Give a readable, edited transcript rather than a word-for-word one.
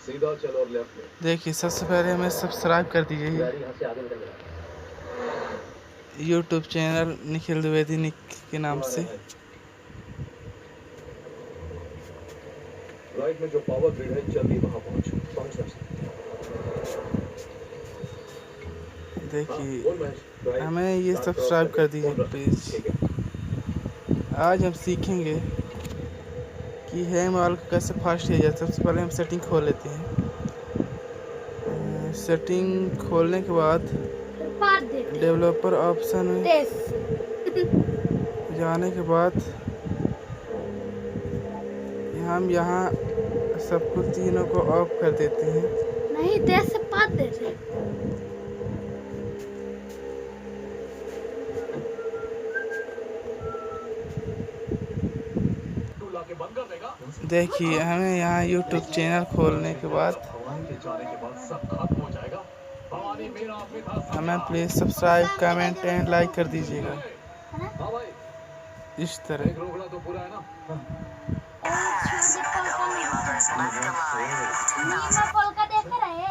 सीधा चलो और लेफ्ट में। देखिए सबसे पहले हमें सब्सक्राइब कर दीजिए यहाँ से आगे निकल जाना। यूट्यूब चैनल निखिल द्विवेदी के नाम से। राइट में जो पावर ग्रिड है जल्दी वहां पहुंच ना सकते। देखिए हमें ये सब्सक्राइब कर दीजिए प्लीज़। आज हम सीखेंगे कि हैंग वाल को कैसे फास्ट किया जाए। सबसे पहले हम सेटिंग खोल लेते हैं। सेटिंग खोलने के बाद डेवलपर ऑप्शन में जाने के बाद हम यहाँ सब कुछ तीनों को ऑफ कर देते हैं। नहीं देश से पात देते। देखिए हमें यहाँ यूट्यूब चैनल खोलने के बाद हमें please subscribe comment and like कर दीजिएगा इस तरह। देख रहे